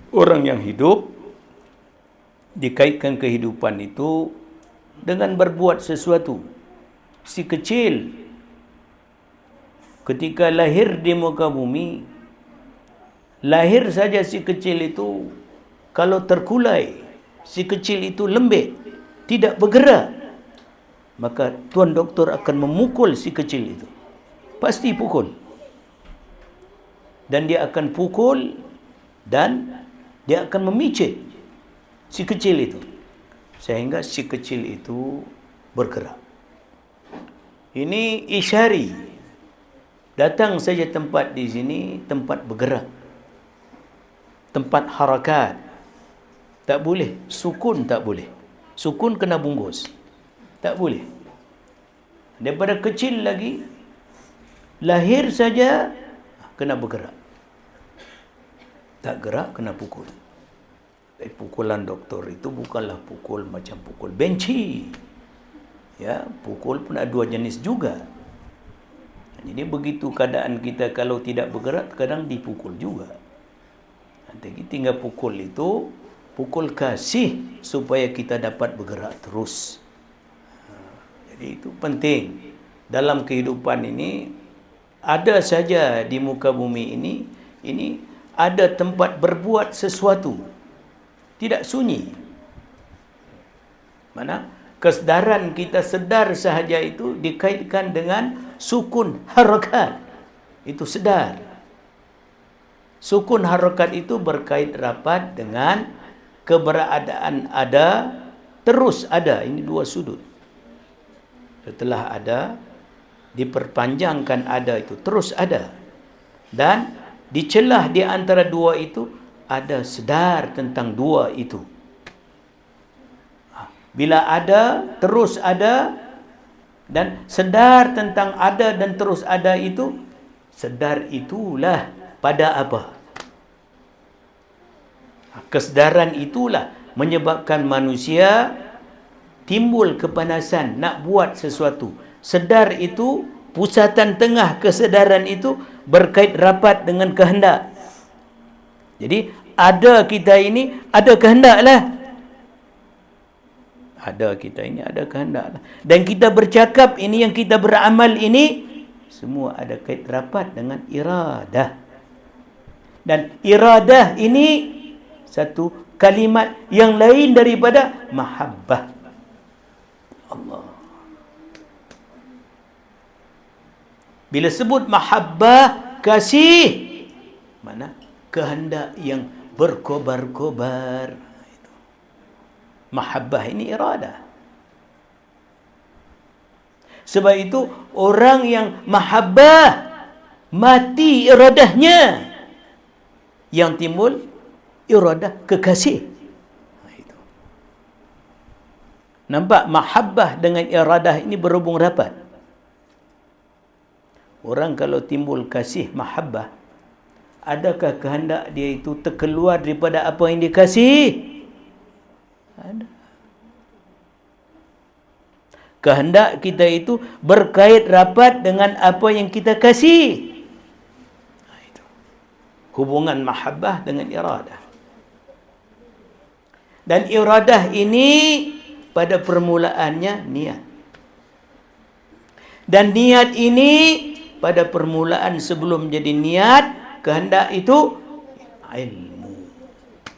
Orang yang hidup dikaitkan kehidupan itu dengan berbuat sesuatu. Si kecil ketika lahir di muka bumi, lahir saja si kecil itu, kalau terkulai, si kecil itu lembek, tidak bergerak, maka tuan doktor akan memukul si kecil itu. Pasti pukul. Dan dia akan pukul dan dia akan memicit si kecil itu, sehingga si kecil itu bergerak. Ini isyari. Datang saja tempat di sini, tempat bergerak, tempat harakat. Tak boleh. Sukun tak boleh. Sukun kena bungkus. Tak boleh. Daripada kecil lagi, lahir saja kena bergerak. Tak gerak, kena pukul. Pukulan doktor itu bukanlah pukul macam pukul benci. Ya, pukul pun ada dua jenis juga. Jadi begitu keadaan kita kalau tidak bergerak, kadang dipukul juga. Nanti tinggal pukul itu, pukul kasih supaya kita dapat bergerak terus. Jadi itu penting. Dalam kehidupan ini, ada saja di muka bumi ini ada tempat berbuat sesuatu. Tidak sunyi. Mana? Kesedaran kita sedar sahaja itu dikaitkan dengan sukun harakat. Itu sedar. Sukun harakat itu berkait rapat dengan keberadaan ada, terus ada. Ini dua sudut. Setelah ada, diperpanjangkan ada itu, terus ada. Dan di celah di antara dua itu, ada sedar tentang dua itu. Bila ada, terus ada, dan sedar tentang ada dan terus ada itu, sedar itulah pada apa? Kesedaran itulah menyebabkan manusia timbul kepanasan nak buat sesuatu. Sedar itu, pusatan tengah kesedaran itu berkait rapat dengan kehendak. Jadi ada kita ini ada kehendak lah. Ada kita ini ada kehendak lah. Dan kita bercakap ini, yang kita beramal ini, semua ada kait rapat dengan iradah. Dan iradah ini satu kalimat yang lain daripada mahabbah. Allah. Bila sebut mahabbah, kasih, mana? Kehendak yang berkobar-kobar. Mahabbah ini iradah. Sebab itu orang yang mahabbah, mati iradahnya, yang timbul iradah kekasih. Itu. Nampak mahabbah dengan iradah ini berhubung rapat. Orang kalau timbul kasih mahabbah, adakah kehendak dia itu terkeluar daripada apa yang dikasih? Ada. Kehendak kita itu berkait rapat dengan apa yang kita kasih. Itu. Hubungan mahabbah dengan iradah. Dan iradah ini pada permulaannya niat. Dan niat ini pada permulaan sebelum jadi niat, kehendak itu ilmu.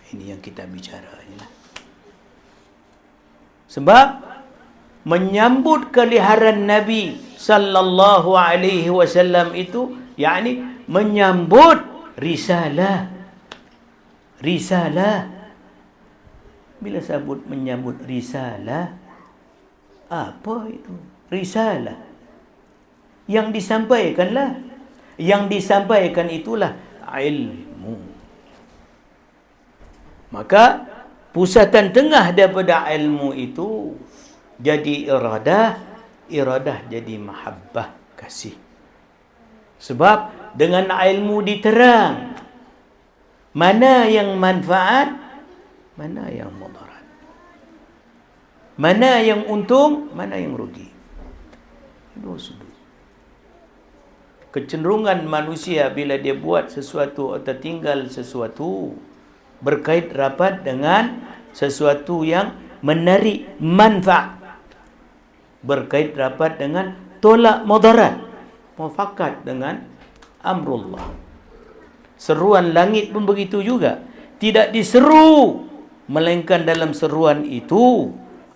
Ini yang kita bicara. Sebab menyambut kelahiran Nabi sallallahu alaihi wasallam itu, yakni menyambut risalah. Risalah. Bila sebut menyambut risalah, apa itu? Risalah. Yang disampaikanlah. Yang disampaikan itulah ilmu. Maka pusatan tengah daripada ilmu itu jadi iradah, iradah jadi mahabbah, kasih. Sebab dengan ilmu diterang mana yang manfaat, mana yang mudarat, mana yang untung, mana yang rugi. Dua sudut. Kecenderungan manusia bila dia buat sesuatu atau tinggal sesuatu, berkait rapat dengan sesuatu yang menarik manfaat, berkait rapat dengan tolak mudarat, mufakat dengan amrullah. Seruan langit pun begitu juga. Tidak diseru, melainkan dalam seruan itu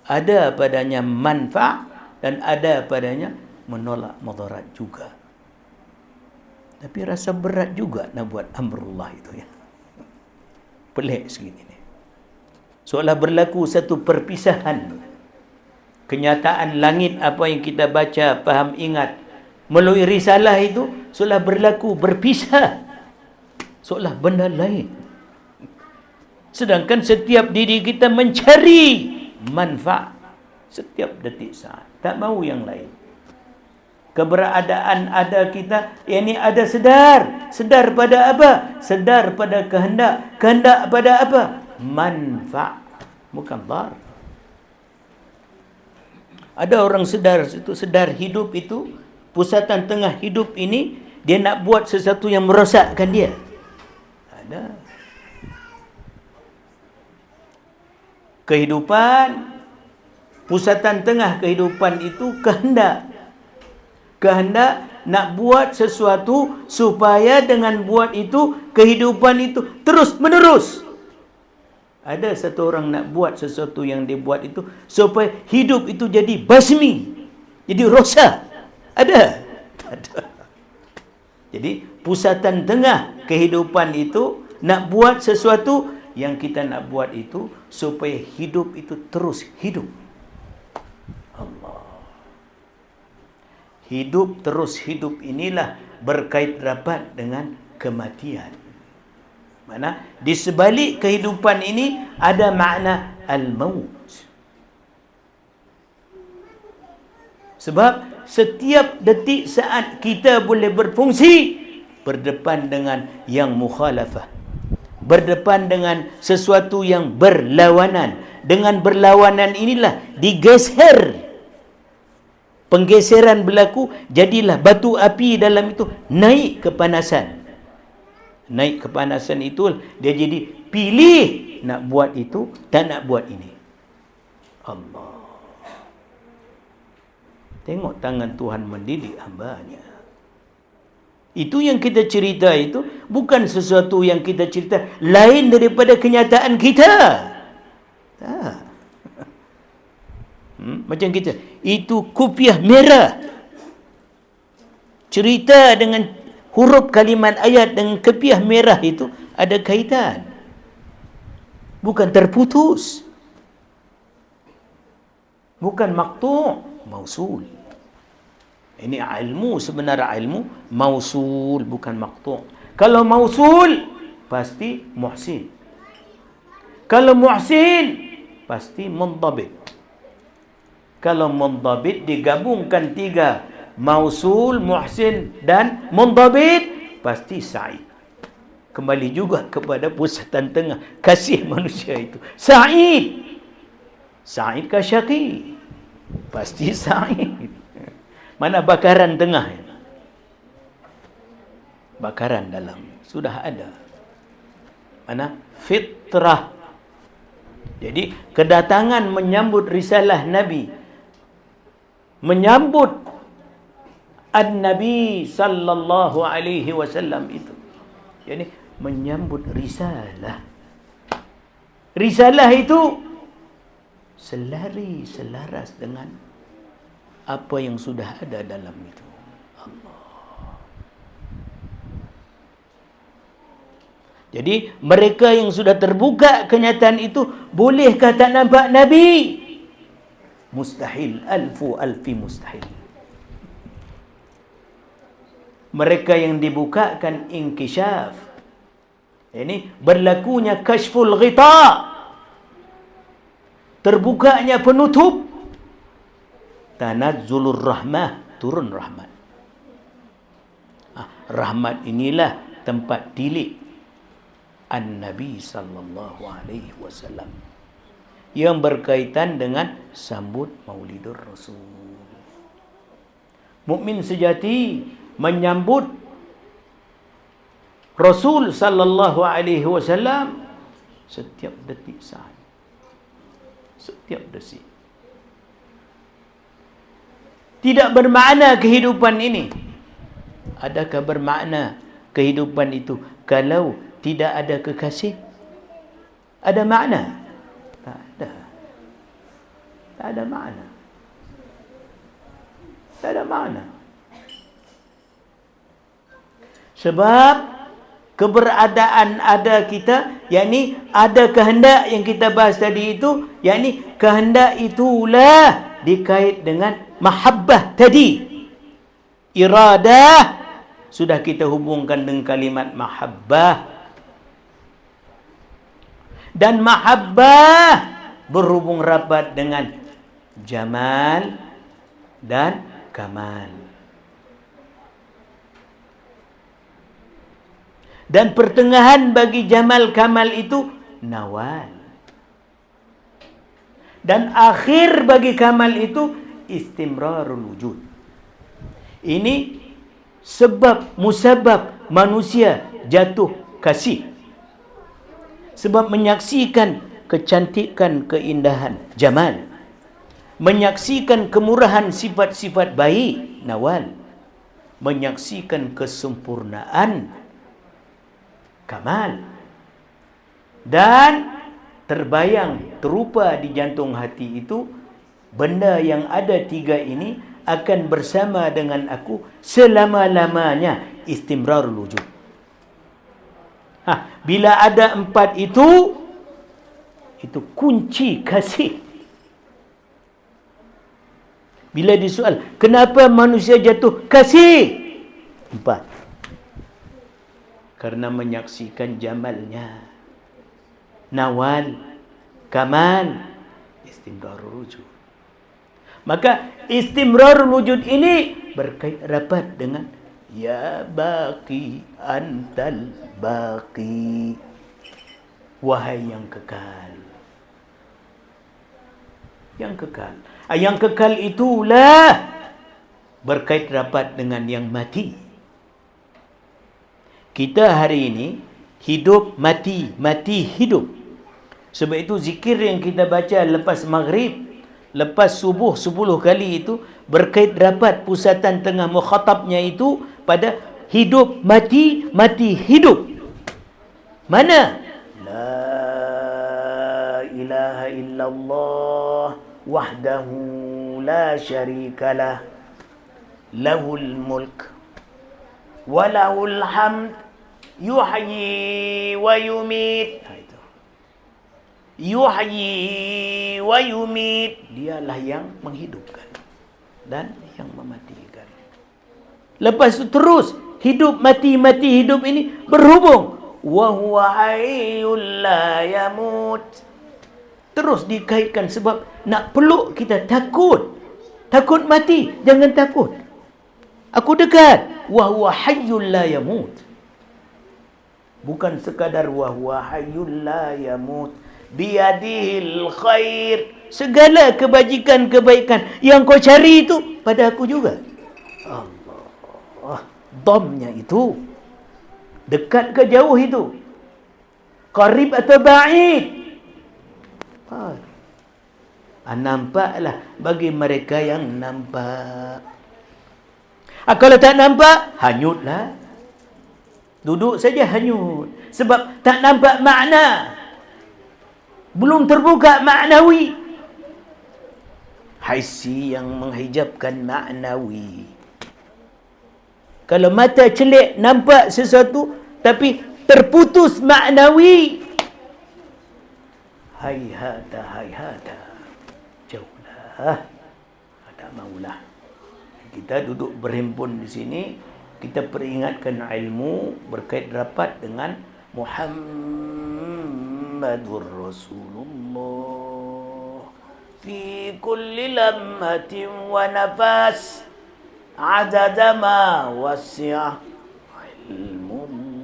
ada padanya manfaat dan ada padanya menolak mudarat juga. Tapi rasa berat juga nak buat amrullah itu ya. Pelik sikit ini. Seolah berlaku satu perpisahan. Kenyataan langit apa yang kita baca, faham, ingat melalui risalah itu seolah berlaku berpisah. Seolah benda lain. Sedangkan setiap diri kita mencari manfaat setiap detik saat. Tak mahu yang lain. Keberadaan ada kita, ini ada sedar. Sedar pada apa? Sedar pada kehendak. Kehendak pada apa? Manfaat. Bukan dar. Ada orang sedar itu, sedar hidup itu, pusatan tengah hidup ini, dia nak buat sesuatu yang merosakkan dia. Ada. Kehidupan, pusatan tengah kehidupan itu kehendak. Kehendak nak buat sesuatu supaya dengan buat itu, kehidupan itu terus menerus. Ada satu orang nak buat sesuatu yang dia buat itu supaya hidup itu jadi basmi, jadi rosak. Ada? Tak ada. Jadi pusatan tengah kehidupan itu nak buat sesuatu yang kita nak buat itu supaya hidup itu terus hidup. Allah. Hidup terus hidup inilah berkait rapat dengan kematian. Mana di sebalik kehidupan ini ada makna al-maut. Sebab setiap detik saat kita boleh berfungsi berdepan dengan yang mukhalafah, berdepan dengan sesuatu yang berlawanan. Dengan berlawanan inilah digeser. Penggeseran berlaku, jadilah batu api dalam itu naik kepanasan. Naik kepanasan itu dia jadi pilih nak buat itu dan nak buat ini. Allah. Tengok tangan Tuhan mendidik hamba-Nya. Itu yang kita cerita itu bukan sesuatu yang kita cerita lain daripada kenyataan kita. Tak. Macam kita, itu kopiah merah. Cerita dengan huruf kalimat ayat dengan kopiah merah itu ada kaitan. Bukan terputus. Bukan maqtu', mausul. Ini ilmu, sebenarnya ilmu mausul, bukan maqtu'. Kalau mausul pasti muhsin. Kalau muhsin pasti mundabit. Kalau mundabit digabungkan tiga, mausul, muhsin dan mundabit, pasti sa'id. Kembali juga kepada pusatan tengah kasih manusia itu. Sa'id. Sa'id ka syaqi? Pasti sa'id. Mana bakaran tengah? Bakaran dalam. Sudah ada. Mana? Fitrah. Jadi kedatangan menyambut risalah Nabi, menyambut An-Nabi sallallahu alaihi wasallam itu. Jadi menyambut risalah. Risalah itu selaras dengan apa yang sudah ada dalam itu. Allah. Jadi mereka yang sudah terbuka kenyataan itu, bolehkah tak nampak Nabi? Mustahil, alfi mustahil. Mereka yang dibukakan inkishaf, ini berlakunya kashful ghita, terbukanya penutup, tanazzulur rahmah, turun rahmat. Rahmat inilah tempat tilik An-Nabi sallallahu alaihi wasallam yang berkaitan dengan sambut Maulidur Rasul. Mukmin sejati menyambut Rasul sallallahu alaihi wasallam Setiap detik saat. Setiap detik. Tidak bermakna kehidupan ini. Adakah bermakna kehidupan itu kalau tidak ada kekasih? Ada makna? Tak ada. Tak ada makna. Tak ada makna. Sebab keberadaan ada kita, yakni ada kehendak yang kita bahas tadi itu, yakni kehendak itulah dikait dengan mahabbah tadi. Iradah sudah kita hubungkan dengan kalimat mahabbah. Dan mahabbah berhubung rapat dengan jamal dan kamal. Dan pertengahan bagi jamal kamal itu nawal. Dan akhir bagi kamal itu istimrarul wujud. Ini sebab musabab manusia jatuh kasih. Sebab menyaksikan kecantikan, keindahan, jamal. Menyaksikan kemurahan sifat-sifat baik, nawal. Menyaksikan kesempurnaan, kamal. Dan terbayang, terupa di jantung hati itu, benda yang ada tiga ini akan bersama dengan aku selama-lamanya, istimrarul wujud. Bila ada empat itu kunci kasih. Bila disoal, kenapa manusia jatuh kasih? Empat. Karena menyaksikan jamalnya, nawal, kamal, istimrarul wujud. Maka istimrarul wujud ini berkait rapat dengan ya baqi antal baqi, wahai yang kekal. Yang kekal. Yang kekal itulah berkait rapat dengan yang mati. Kita hari ini hidup mati, mati hidup. Sebab itu zikir yang kita baca lepas maghrib, lepas subuh 10 kali itu berkait rapat pusatan tengah mukhatabnya itu pada hidup mati, mati hidup. Mana? La ilaha illallah wahdahu la syarikalah, lahul mulk wa lahul hamd yuhyi wa yumit. Yuhyi wa yumit, dialah yang menghidupkan dan yang mematikan. Lepas itu terus hidup mati mati hidup ini berhubung. Wa huwa hayyul la yamut. Terus dikaitkan sebab nak peluk kita takut. Takut mati, jangan takut. Aku dekat. Wa huwa hayyul la yamut. Bukan sekadar wa huwa hayyul la yamut. Biyadihil khair, segala kebajikan-kebaikan yang kau cari itu pada aku juga. Allah, dhamnya itu dekat ke jauh itu, qarib atau ba'id. Nampaklah bagi mereka yang nampak. Kalau tak nampak, hanyutlah. Duduk saja hanyut. Sebab tak nampak makna. Belum terbuka maknawi. Haisi yang menghijabkan maknawi. Kalau mata celik nampak sesuatu tapi terputus maknawi, hayhata hayhata, jauhlah, tak maulah. Kita duduk berhimpun di sini, kita peringatkan ilmu berkait rapat dengan Muhammadur Rasulullah fi kulli lamhatin wa nafas adada ma wasi'ah ilmullah.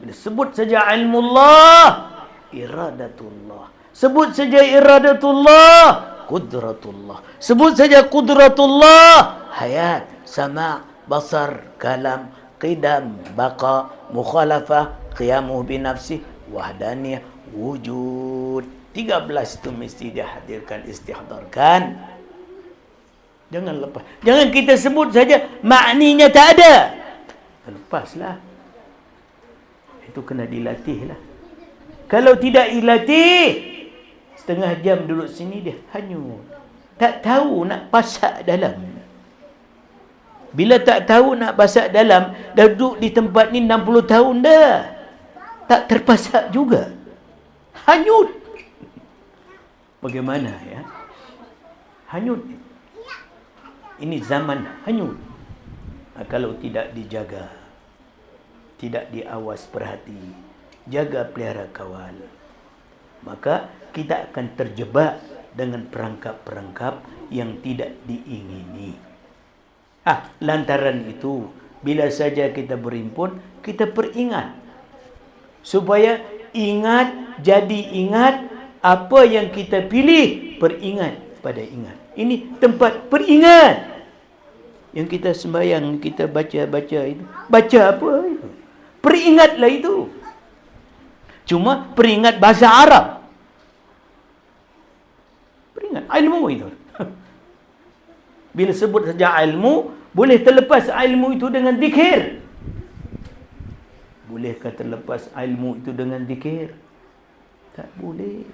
Bila sebut saja ilmullah, iradatullah. Sebut saja iradatullah, qudratullah. Sebut saja qudratullah, hayat, sama', basar, kalam, qidam, baqa, mukhalafah, qiyamuhu binafsih, wahdaniyah, wujud. 13 itu mesti dihadirkan, istihdarkan. Jangan lepas. Jangan kita sebut saja makninya tak ada. Lepaslah. Itu kena dilatih lah. Kalau tidak dilatih, setengah jam duduk sini dia hanyut. Tak tahu nak pasak dalam. Bila tak tahu nak pasak dalam, dah duduk di tempat ni 60 tahun dah. Tak terpasak juga. Hanyut. Bagaimana ya? Hanyut. Ini zaman hanyut. Kalau tidak dijaga, tidak diawas perhati, jaga pelihara kawal, maka kita akan terjebak dengan perangkap-perangkap yang tidak diingini. Lantaran itu, bila saja kita berhimpun, kita peringat. Supaya ingat, jadi ingat, apa yang kita pilih, peringat pada ingat. Ini tempat peringat. Yang kita sembahyang, kita baca-baca itu. Baca apa itu? Peringatlah itu. Cuma peringat bahasa Arab. Peringat ilmu itu. Bila sebut saja ilmu, boleh terlepas ilmu itu dengan zikir. Bolehkah terlepas ilmu itu dengan zikir? Tak boleh.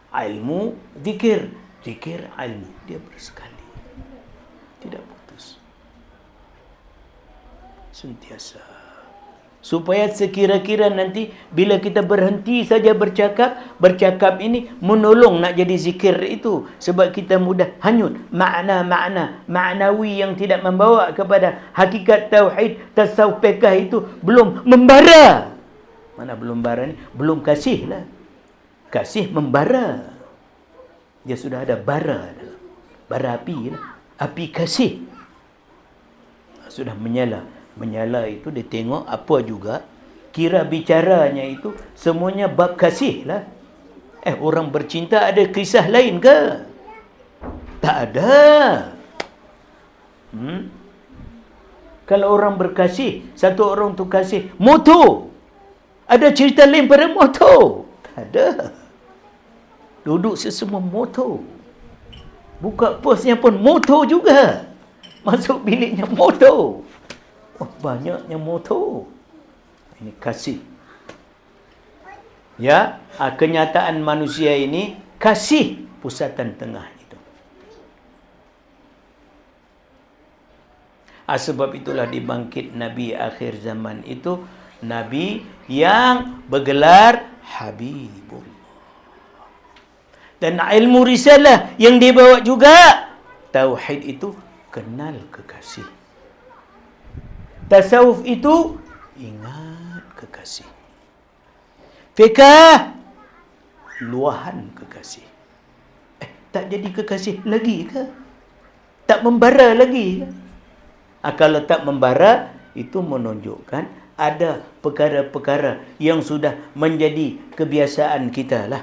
Ilmu, zikir. Zikir, ilmu. Dia bersekali. Tidak putus. Sentiasa. Supaya sekira-kira nanti bila kita berhenti saja bercakap ini menolong nak jadi zikir itu. Sebab kita mudah hanyut. Ma'nawi yang tidak membawa kepada hakikat tauhid, tasawuf fiqh itu belum membara. Mana belum membara ni? Belum kasih lah. Kasih membara. Dia sudah ada bara dalam. Bara api lah. Api kasih. Sudah menyala. Menyala itu dia tengok apa juga. Kira bicaranya itu semuanya bab kasih lah. Orang bercinta ada kisah lain ke? Tak ada. Kalau orang berkasih, satu orang tu kasih motor. Ada cerita lain pada motor? Tak ada. Duduk sesemua motor. Buka posnya pun motor juga. Masuk biliknya motor. Banyaknya motor. Ini kasih. Ya, kenyataan manusia ini kasih pusatan tengah itu. Sebab itulah dibangkit Nabi akhir zaman itu, Nabi yang bergelar Habibullah. Dan ilmu risalah yang dibawa juga, tauhid itu kenal kekasih. Tasawuf itu ingat kekasih. Fiqh luahan kekasih. Tak jadi kekasih lagi ke? Tak membara lagi ke? Kalau tak membara, itu menunjukkan ada perkara-perkara yang sudah menjadi kebiasaan kita lah.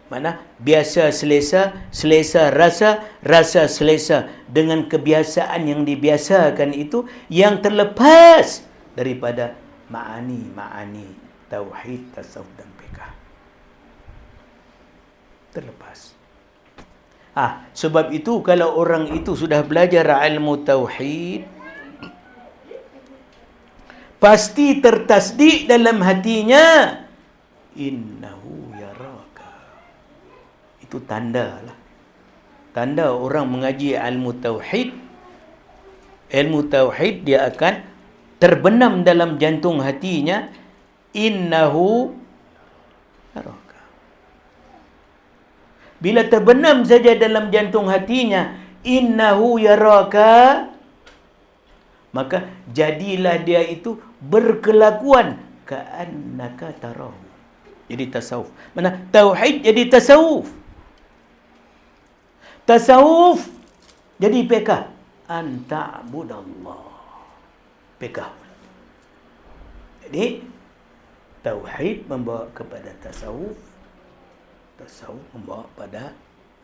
Mana biasa selesa, selesa rasa, rasa selesa. Dengan kebiasaan yang dibiasakan itu, yang terlepas daripada ma'ani tauhid, tasawuf dan fiqh. Terlepas. Sebab itu kalau orang itu sudah belajar ilmu tauhid, pasti tertasdik dalam hatinya, innahu yaraka. Itu tanda lah. Tanda orang mengaji ilmu tauhid. Ilmu tauhid dia akan terbenam dalam jantung hatinya, innahu yaraka. Bila terbenam saja dalam jantung hatinya, innahu yaraka, maka jadilah dia itu berkelakuan ka'annaka tarahu. Jadi tasawuf. Mana tauhid jadi tasawuf. Tasawuf jadi fiqh. Anta'budallah. Fiqh. Jadi tauhid membawa kepada tasawuf. Tasawuf membawa pada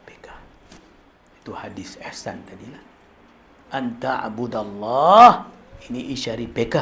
fiqh. Itu hadis ihsan tadilah. Anta'budallah. Ini isyari fiqh.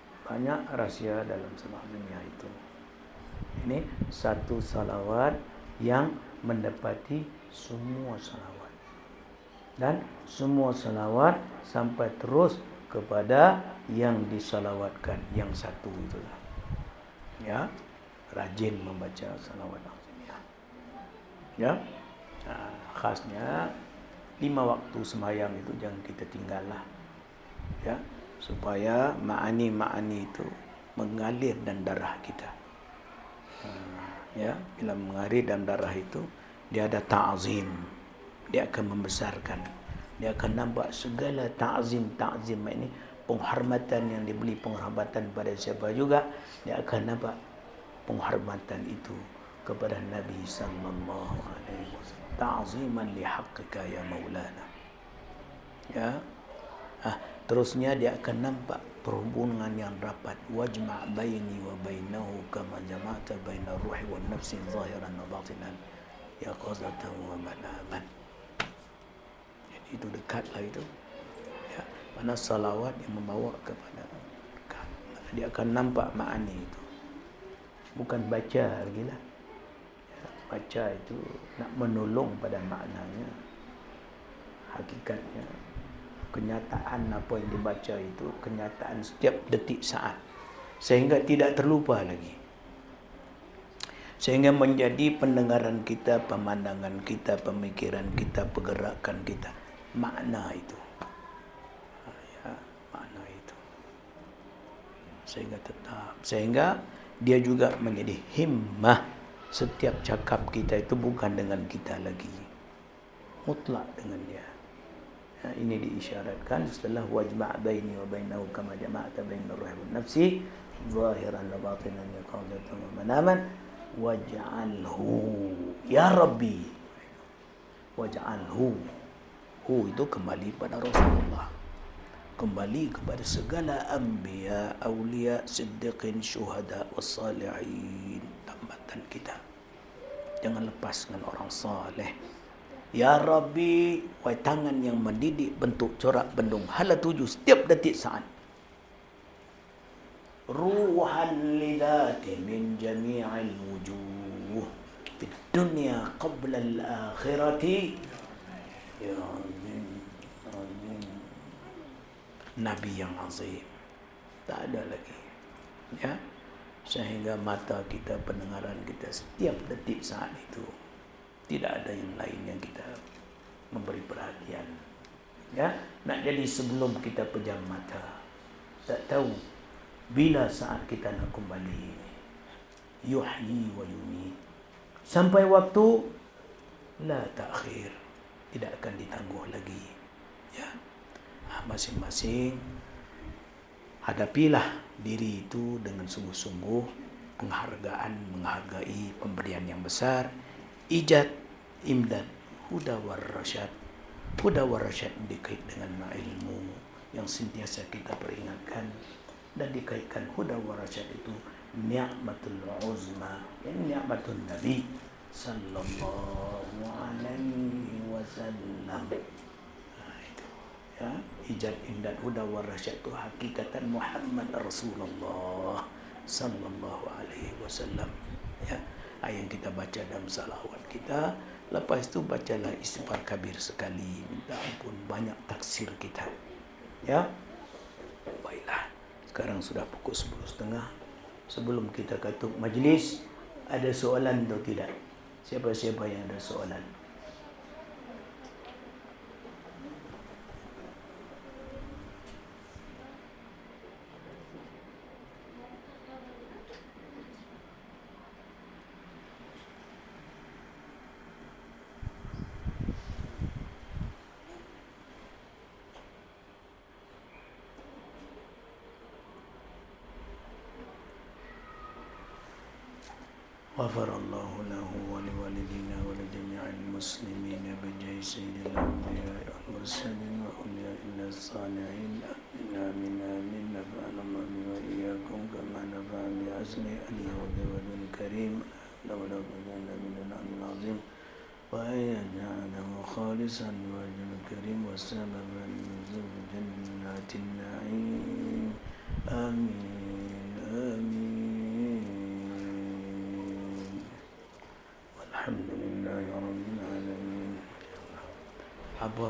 Banyak rahsia dalam salawat dunia itu. Ini satu salawat yang mendapati semua salawat. Dan semua salawat sampai terus kepada yang disalawatkan, yang satu itulah. Ya, rajin membaca salawat azimiyah. Ya, khasnya 5 waktu sembahyang itu jangan kita tinggallah. Ya, supaya ma'ani-ma'ani itu mengalir dalam darah kita. Ya, bila mengalir dalam darah itu dia ada ta'zim. Dia akan membesarkan. Dia akan nampak segala ta'zim ini penghormatan yang diberi penghormatan pada siapa juga, dia akan nampak penghormatan itu kepada Nabi sallallahu alaihi wasallam. Ta'ziman li haqqika ya maulana. Ya. Terusnya dia akan nampak perhubungan yang rapat. Wajma' baini wa bainahu kama jama'ta baina ruhi wan nafsi zahiran wa batinan ya qazatan wa manaman. Jadi itu dekatlah itu. Ya, mana salawat yang membawa kepada dekat. Dia akan nampak makna itu. Bukan baca lagi lah. Ya, baca itu nak menolong pada maknanya. Hakikatnya kenyataan apa yang dibaca itu kenyataan setiap detik saat, sehingga tidak terlupa lagi, sehingga menjadi pendengaran kita, pemandangan kita, pemikiran kita, pergerakan kita, makna itu. Ya, makna itu sehingga tetap, sehingga dia juga menjadi himmah. Setiap cakap kita itu bukan dengan kita lagi, mutlak dengan dia. Ya, ini diisyaratkan setelah wajma' baini wa bainahu kama jama'ta bainar ruhi wan nafsi zahiran wa batinan yaqadatan wa manaman waj'alhu ya rabbi waj'alhu. Itu kembali pada Rasulullah, kembali kepada segala anbiya, awliya, siddiqin, syuhada wassalihin. Tambatan kita jangan lepas dengan orang saleh. Ya Rabbi, wahai tangan yang mendidik bentuk corak bendung hala tuju setiap detik saat. Ruhan lidati min jami'il wujuh fid dunya qabla al-akhirati. Ya amin, amin. Nabi yang azim, tak ada lagi. Ya, sehingga mata kita, pendengaran kita setiap detik saat itu tidak ada yang lain yang kita memberi perhatian. Ya, nak jadi sebelum kita pejam mata, tak tahu bila saat kita nak kembali. Yuhyi wa yumit. Sampai waktu la ta'khir, tidak akan ditangguh lagi. Ya, masing-masing hadapilah diri itu dengan sungguh-sungguh, menghargai pemberian yang besar. Ijad, imdad, huda war rasyad. Huda war rasyad dikait dengan ilmu yang sentiasa kita peringatkan, dan dikaitkan huda war rasyad itu ni'matul uzma, yang ni'matul Nabi sallallahu alaihi wasallam. Itu ya, ijad, imdad, huda war rasyad itu hakikatan Muhammad Rasulullah sallallahu alaihi wasallam. Ya, yang kita baca dalam salawat kita. Lepas itu bacalah istighfar kabir sekali, minta ampun, banyak taksir kita. Ya, baiklah. Sekarang sudah pukul 10.30. Sebelum kita tutup majlis, ada soalan atau tidak? Siapa-siapa yang ada soalan? غفر الله له ولوالدينا ولجميع المسلمين بجاه سيد الأنبياء والمرسلين وأولياء الله الصالحين. آمين آمين آمين. نفعنا الله وإياكم كما نفع بأصله أنه جواد كريم لا ولا بد من العلي العظيم، وأن يجعله خالصا لوجه الكريم وسببا لنزول جنات النعيم. آمين. Alhamdulillahirabbil alamin. Apa?